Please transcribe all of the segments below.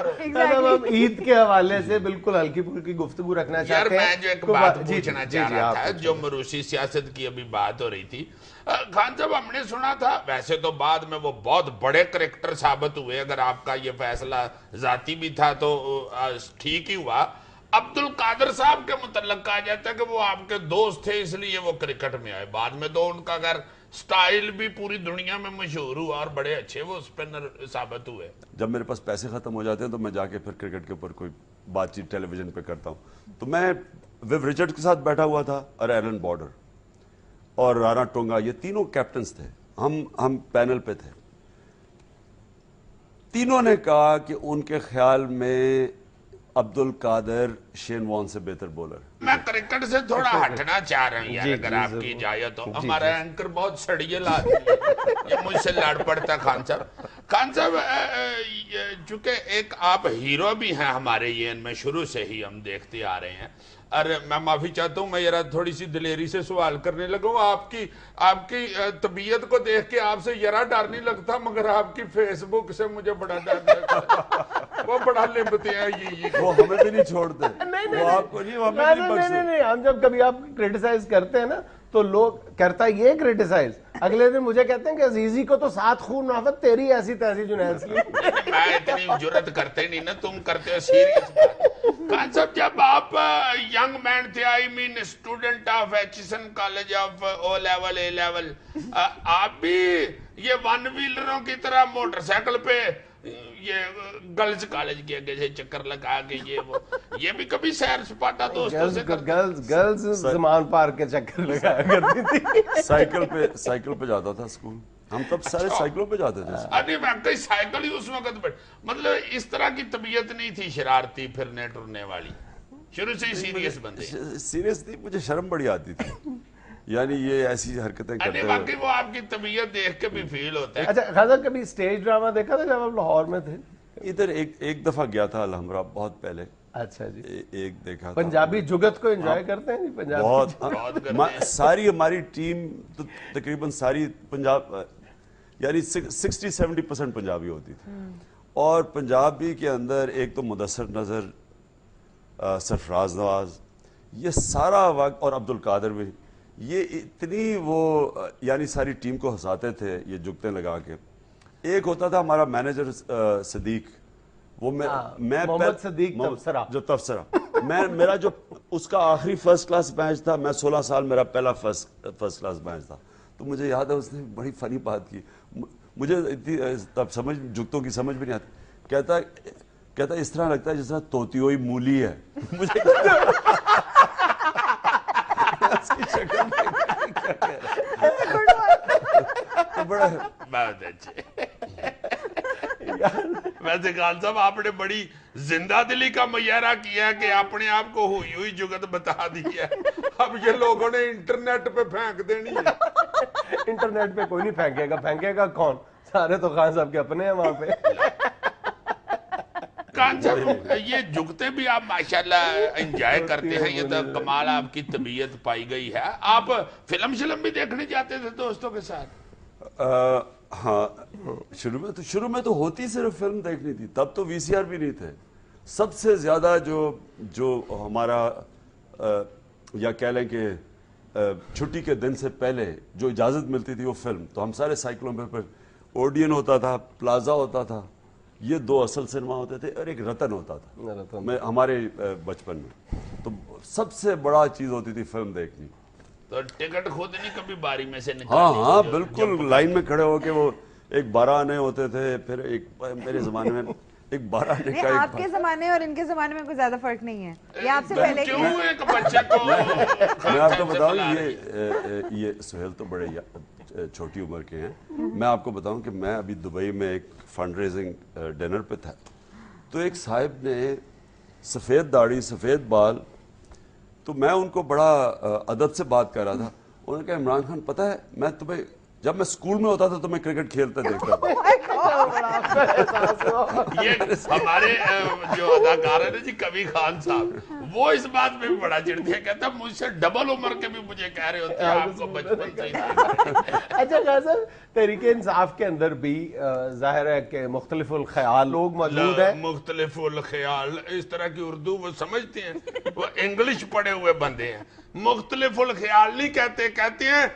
ہم عید کے حوالے سے بالکل ہلکی پھلکی گفتگو رکھنا چاہتے ہیں. یار میں جو ایک بات پوچھنا چاہ رہا تھا, جو مروسی سیاست کی ابھی بات ہو رہی تھی, خان صاحب ہم نے سنا تھا, ویسے تو بعد میں وہ بہت بڑے کریکٹر ثابت ہوئے, اگر آپ کا یہ فیصلہ ذاتی بھی تھا تو ٹھیک ہی ہوا, عبدالقادر صاحب کے متعلق کہا جاتا ہے کہ وہ آپ کے دوست تھے اس لیے وہ کرکٹ میں آئے, بعد میں تو ان کا اگر سٹائل بھی پوری دنیا میں مشہور ہوا اور بڑے اچھے وہ سپنر ثابت ہوئے. جب میرے پاس پیسے ختم ہو جاتے ہیں تو میں جا کے پھر کرکٹ کے اوپر کوئی بات چیت ٹیلی ویژن پہ کرتا ہوں. تو میں ویو رچرڈ کے ساتھ بیٹھا ہوا تھا اور ایلن بارڈر اور رانا ٹونگا, یہ تینوں کیپٹنز تھے, ہم پینل پہ تھے. تینوں نے کہا کہ ان کے خیال میں عبدالقادر شین وان سے بہتر بولر. میں کرکٹ سے تھوڑا ہٹنا چاہ رہا ہوں یار, اگر آپ کی اجازت ہو. ہمارا اینکر بہت سڑیل آدمی ہے, یہ مجھ سے لڑ پڑتا. خان صاحب چونکہ ایک آپ ہیرو بھی ہیں ہمارے یہ, ان میں شروع سے ہی ہم دیکھتے آ رہے ہیں. ارے میں معافی چاہتا ہوں, میں ذرا تھوڑی سی دلیری سے سوال کرنے لگا ہوں. آپ کی طبیعت کو دیکھ کے آپ سے ذرا ڈر نہیں لگتا, مگر آپ کی فیس بک سے مجھے بڑا ڈر لگتا. وہ بڑا لمبتے ہیں, وہ ہمیں بھی نہیں چھوڑتے, وہ آپ کو نہیں, وہ ہمیں نہیں بخشتے. نہیں, ہم جب کبھی آپ کرٹیسائز کرتے ہیں نا تو لوگ کرتا یہ کرٹیسائز, اگلے دن مجھے کہتے ہیں کہ عزیزی کو تو 7 خون نافت, تیری ایسی تیسی جنید کی. میں اتنی جرت کرتے نہیں نا, تم کرتے ہو سیریس بات. خان صاحب جب آپ ینگ مین تھے, I mean student of Aitchison college of O level A level, آپ بھی یہ ون ویلروں کی طرح موٹر سائیکل پہ یہ گرلز کالج کے آگے سے چکر لگا کے یہ بھی کبھی سیر سپاٹا دوستوں سے کرتے؟ گرلز زمان پارک کے چکر لگایا کرتی تھی. سائیکل پہ جاتا تھا اسکول, ہم تب سارے سائیکلوں پہ جاتے تھے. ارے میں سائیکل ہی اس وقت مطلب اس طرح کی طبیعت نہیں تھی شرارتی پھرنے ٹرنے والی, شروع سے ہی سیریس بندے. سیریس تھی, مجھے شرم بڑی آتی تھی, یعنی یہ ایسی حرکتیں کرتے ہوئے. واقعی وہ آپ کی طبیعت دیکھ کے بھی فیل ہوتا ہے. اچھا خاصا کبھی اسٹیج ڈرامہ دیکھا تھا جب آپ لاہور میں تھے؟ ادھر ایک دفعہ گیا تھا الحمرا, بہت پہلے. اچھا جی, ایک دیکھا تھا. پنجابی جگت کو انجوائے کرتے ہیں پنجابی بہت. ساری ہماری ٹیم تو تقریباً ساری پنجاب, یعنی 60-70% پنجابی ہوتی تھی. اور پنجابی کے اندر ایک تو مدثر نظر, سرفراز نواز, یہ سارا وقت, اور عبدالقادر بھی, یہ اتنی وہ یعنی ساری ٹیم کو ہنساتے تھے یہ جگتیں لگا کے. ایک ہوتا تھا ہمارا مینیجر صدیق, وہ میں محمد صدیق تبصرہ, جو تبصرہ, میرا جو اس کا آخری فرسٹ کلاس میچ تھا, میں 16 سال میرا پہلا فرسٹ کلاس میچ تھا. تو مجھے یاد ہے اس نے بڑی فنی بات کی, مجھے تب جگتوں کی سمجھ بھی نہیں آتی. کہتا اس طرح لگتا ہے جس طرح توتی ہوئی مولی ہے. مجھے اس کی شکل بہت اچھے. ویسے خان صاحب آپ نے بڑی زندہ دلی کا مظاہرہ کیا ہے کہ اپنے آپ کو ہوئی ہوئی جگت بتا دی ہے. اب یہ لوگوں نے انٹرنیٹ پہ پھینک دینی ہے. انٹرنیٹ پہ کوئی نہیں پھینکے گا کون, سارے تو خان صاحب کے اپنے ہیں وہاں پہ. خان صاحب یہ جگتے بھی آپ ماشاءاللہ انجوائے کرتے ہیں, یہ تو کمال آپ کی طبیعت پائی گئی ہے. آپ فلم بھی دیکھنے جاتے تھے دوستوں کے ساتھ؟ ہاں, شروع میں تو ہوتی صرف فلم دیکھنی تھی, تب تو وی سی آر بھی نہیں تھے. سب سے زیادہ جو ہمارا یا کہہ لیں کہ چھٹی کے دن سے پہلے جو اجازت ملتی تھی وہ فلم, تو ہم سارے سائیکلوں پہ, اوڈین ہوتا تھا, پلازا ہوتا تھا, یہ 2 اصل سنیما ہوتے تھے, اور ایک رتن ہوتا تھا ہمارے بچپن میں. تو سب سے بڑا چیز ہوتی تھی فلم دیکھنی. تو ٹکٹ خود نہیں کبھی باری میں سے نکالتے؟ ہاں بالکل, لائن میں کھڑے ہو کے. وہ ایک 12 آنے ہوتے تھے, پھر ایک میرے زمانے میں ایک 12 آنے کا. آپ کے زمانے اور ان کے زمانے میں کوئی زیادہ فرق نہیں ہے, یہ آپ سے پہلے کیوں ایک بچے کو. میں آپ کو بتاؤں, یہ سہیل تو بڑے چھوٹی عمر کے ہیں. میں آپ کو بتاؤں کہ میں ابھی دبئی میں ایک فنڈ ریزنگ ڈنر پہ تھا, تو ایک صاحب نے سفید داڑھی سفید بال, تو میں ان کو بڑا ادب سے بات کر رہا تھا. انہوں نے کہا عمران خان پتہ ہے, میں تمہیں جب میں اسکول میں ہوتا تھا تو میں کرکٹ کھیلتا دیکھتا تھا. یہ ہمارے جو اداکار ہے نا جی کبھی خان صاحب وہ اس بات میں بھی بڑا چڑھتے ہیں, کہتا ہے مجھ سے ڈبل عمر کے بھی مجھے کہہ رہے ہوتے ہیں آپ کو بچپن سے ہی. اچھا خان صاحب, تحریک انصاف کے اندر بھی ظاہر ہے کہ مختلف الخیال لوگ موجود ہیں. مختلف الخیال اس طرح کی اردو وہ سمجھتے ہیں, وہ انگلش پڑھے ہوئے بندے ہیں. مختلف الخیال نہیں کہتے, کہتے ہیں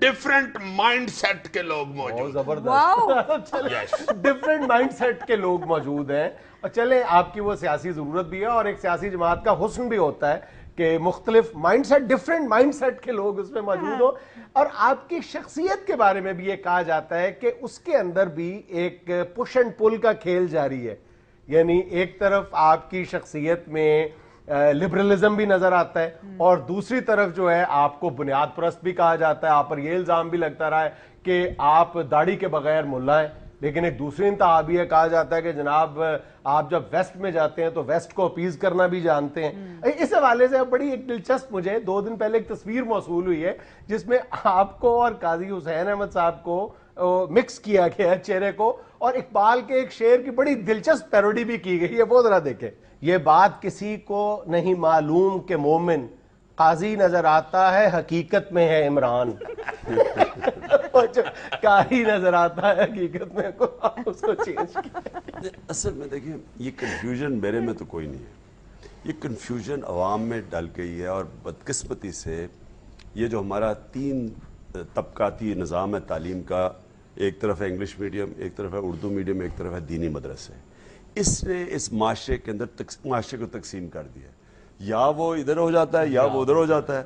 ڈیفرنٹ مائنڈ سیٹ کے لوگ موجود. زبردست, ڈفرینٹ مائنڈ سیٹ کے لوگ موجود ہیں. اور چلیں آپ کی وہ سیاسی ضرورت بھی ہے اور ایک سیاسی جماعت کا حسن بھی ہوتا ہے کہ مختلف mindset, different mindset کے لوگ اس میں موجود ہوں. اور آپ کی شخصیت کے بارے میں بھی یہ کہا جاتا ہے کہ اس کے اندر بھی ایک پش اینڈ پل کا کھیل جاری ہے. یعنی ایک طرف آپ کی شخصیت میں لبرلزم بھی نظر آتا ہے اور دوسری طرف جو ہے آپ کو بنیاد پرست بھی کہا جاتا ہے. آپ پر یہ الزام بھی لگتا رہا ہے کہ آپ داڑھی کے بغیر ملا ہیں. لیکن ایک دوسری انتہا بھی ہے, کہا جاتا ہے کہ جناب آپ جب ویسٹ میں جاتے ہیں تو ویسٹ کو اپیز کرنا بھی جانتے ہیں. اس حوالے سے بڑی ایک دلچسپ, مجھے 2 دن پہلے ایک تصویر موصول ہوئی ہے جس میں آپ کو اور قاضی حسین احمد صاحب کو مکس کیا گیا ہے چہرے کو, اور اقبال کے ایک شعر کی بڑی دلچسپ پیروڈی بھی کی گئی ہے. وہ ذرا دیکھیں. یہ بات کسی کو نہیں معلوم کہ مومن قاضی نظر آتا ہے حقیقت میں ہے عمران. قاری نظر آتا ہے حقیقت میں, اس کو چینج کیا. اصل میں دیکھیں یہ کنفیوژن میرے میں تو کوئی نہیں ہے, یہ کنفیوژن عوام میں ڈل گئی ہے. اور بدقسمتی سے یہ جو ہمارا 3 طبقاتی نظام ہے تعلیم کا, ایک طرف ہے انگلش میڈیم, ایک طرف ہے اردو میڈیم, ایک طرف ہے دینی مدرسے, اس نے اس معاشرے کے اندر معاشرے کو تقسیم کر دیا. یا وہ ادھر ہو جاتا ہے یا وہ ادھر ہو جاتا ہے.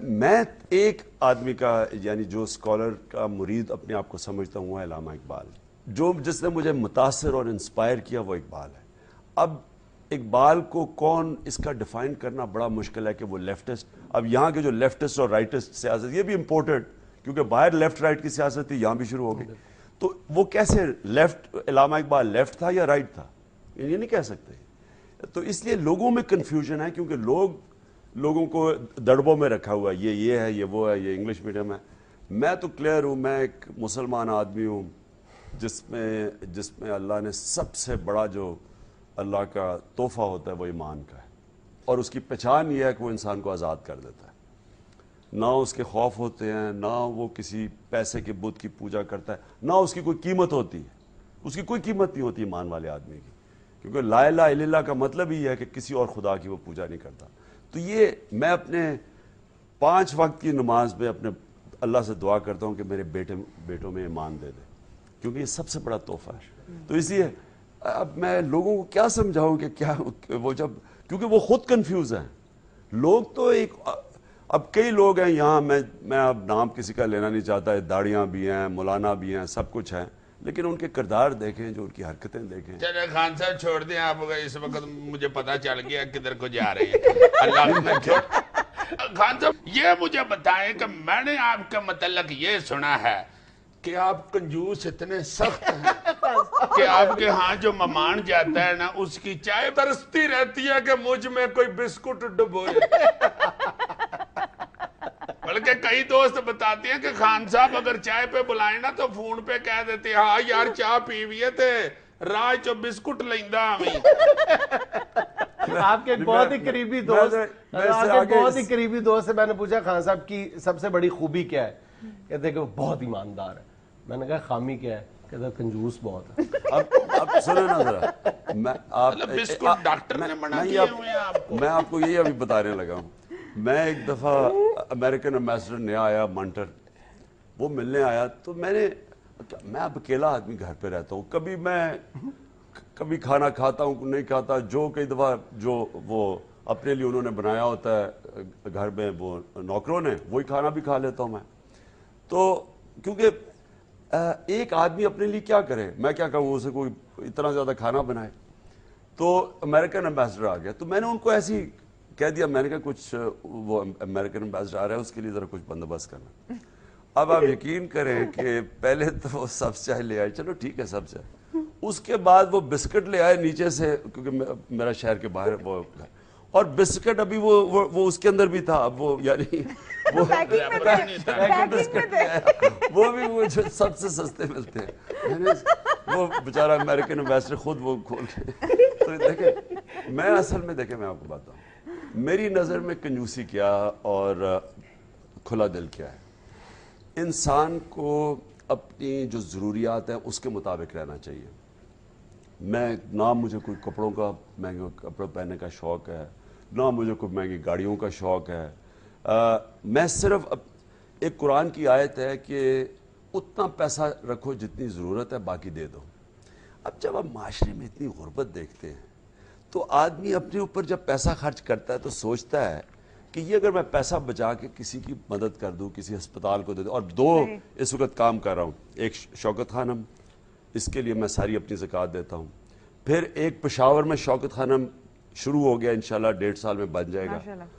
میں ایک آدمی کا یعنی جو اسکالر کا مرید اپنے آپ کو سمجھتا ہوں علامہ اقبال, جس نے مجھے متاثر اور انسپائر کیا وہ اقبال ہے. اب اقبال کو کون اس کا ڈیفائن کرنا بڑا مشکل ہے کہ وہ لیفٹسٹ, اب یہاں کے جو لیفٹسٹ اور رائٹسٹ سیاست, یہ بھی امپورٹنٹ کیونکہ باہر لیفٹ رائٹ کی سیاست تھی, یہاں بھی شروع ہو گئی. تو وہ کیسے لیفٹ, علامہ اقبال لیفٹ تھا یا رائٹ تھا, یہ نہیں کہہ سکتے. تو اس لیے لوگوں میں کنفیوژن ہے کیونکہ لوگوں کو دڑبوں میں رکھا ہوا ہے, یہ ہے, یہ وہ ہے, یہ انگلش میڈیم ہے. میں تو کلیئر ہوں, میں ایک مسلمان آدمی ہوں جس میں اللہ نے سب سے بڑا جو اللہ کا تحفہ ہوتا ہے وہ ایمان کا ہے, اور اس کی پہچان یہ ہے کہ وہ انسان کو آزاد کر دیتا ہے. نہ اس کے خوف ہوتے ہیں, نہ وہ کسی پیسے کے بت کی پوجا کرتا ہے, نہ اس کی کوئی قیمت ہوتی ہے. اس کی کوئی قیمت نہیں ہوتی ایمان والے آدمی کی, کیونکہ لا الہ الا اللہ کا مطلب ہی ہے کہ کسی اور خدا کی وہ پوجا نہیں کرتا. تو یہ میں اپنے 5 وقت کی نماز میں اپنے اللہ سے دعا کرتا ہوں کہ میرے بیٹوں میں ایمان دے دے, کیونکہ یہ سب سے بڑا تحفہ ہے. تو اس لیے اب میں لوگوں کو کیا سمجھاؤں کہ کیا وہ جب, کیونکہ وہ خود کنفیوز ہیں لوگ. تو ایک اب کئی لوگ ہیں یہاں, میں اب نام کسی کا لینا نہیں چاہتا, داڑیاں بھی ہیں, مولانا بھی ہیں, سب کچھ ہیں, لیکن ان کے کردار دیکھیں, جو ان کی حرکتیں دیکھیں. چلے خان صاحب چھوڑ دیں آپ, اس وقت مجھے پتا چل گیا کدھر کو جا رہے ہیں. اللہ خان صاحب یہ مجھے بتائیں کہ میں نے آپ کے متعلق یہ سنا ہے کہ آپ کنجوس اتنے سخت ہیں کہ آپ کے ہاں جو مہمان جاتا ہے نا اس کی چائے ترستی رہتی ہے کہ مجھ میں کوئی بسکٹ ڈبوئے. بلکہ کئی دوست بتاتے ہیں کہ خان صاحب اگر چائے پہ بلائیں نا تو فون پہ کہہ دیتے ہیں ہاں یار چاہ پیویے تھے راج چو بسکٹ لیندہ ہمیں. آپ کے بہت ہی قریبی دوست سے میں نے پوچھا خان صاحب کی سب سے بڑی خوبی کیا ہے, کہتے ہیں کہ وہ بہت ایماندار ہے. میں نے کہا خامی کیا ہے, کہتا ہے کنجوس بہت ہے. اب سنیں نا ذرا, بسکٹ ڈاکٹر نے منع کیے ہوئے ہیں آپ کو. میں آپ کو یہی ابھی بتانے لگا ہوں. میں ایک دفعہ امریکن ایمبیسڈر نیا آیا منٹر, وہ ملنے آیا, تو میں اب اکیلا آدمی گھر پہ رہتا ہوں, کبھی کھانا کھاتا ہوں نہیں کھاتا, جو کئی دفعہ جو وہ اپنے لیے انہوں نے بنایا ہوتا ہے گھر میں وہ نوکروں نے, وہی کھانا بھی کھا لیتا ہوں میں. تو کیونکہ ایک آدمی اپنے لیے کیا کرے, میں کیا کہوں اسے کوئی اتنا زیادہ کھانا بنائے. تو امریکن ایمبیسڈر آ گیا, تو میں نے ان کو ایسی کہہ دیا, میں نے کہا کچھ وہ امریکن ایمبیسڈر آ رہا ہے اس کے لیے ذرا کچھ بندوبست کرنا. اب آپ یقین کریں کہ پہلے تو وہ سبز چائے لے آئے, چلو ٹھیک ہے سبز چائے, اس کے بعد وہ بسکٹ لے آئے نیچے سے, کیونکہ میرا شہر کے باہر وہ, اور بسکٹ ابھی وہ اس کے اندر بھی تھا. اب وہ یعنی وہ وہ بھی وہ جو سب سے سستے ملتے ہیں, وہ بیچارہ امریکن امبیسڈر خود وہ کھول کے. تو دیکھیں میں اصل میں دیکھیں میں آپ کو بتاؤں, میری نظر میں کنجوسی کیا اور کھلا دل کیا ہے. انسان کو اپنی جو ضروریات ہیں اس کے مطابق رہنا چاہیے. میں نہ مجھے کوئی کپڑوں کا مہنگے کپڑے پہننے کا شوق ہے, نہ مجھے کوئی مہنگی گاڑیوں کا شوق ہے. میں صرف ایک قرآن کی آیت ہے کہ اتنا پیسہ رکھو جتنی ضرورت ہے, باقی دے دو. اب جب آپ معاشرے میں اتنی غربت دیکھتے ہیں تو آدمی اپنے اوپر جب پیسہ خرچ کرتا ہے تو سوچتا ہے کہ یہ اگر میں پیسہ بچا کے کسی کی مدد کر دوں, کسی ہسپتال کو دے دوں. اور 2 اس وقت کام کر رہا ہوں, ایک شوکت خانم, اس کے لیے میں ساری اپنی زکوٰۃ دیتا ہوں. پھر ایک پشاور میں شوکت خانم شروع ہو گیا, انشاءاللہ 1.5 سال میں بن جائے گا.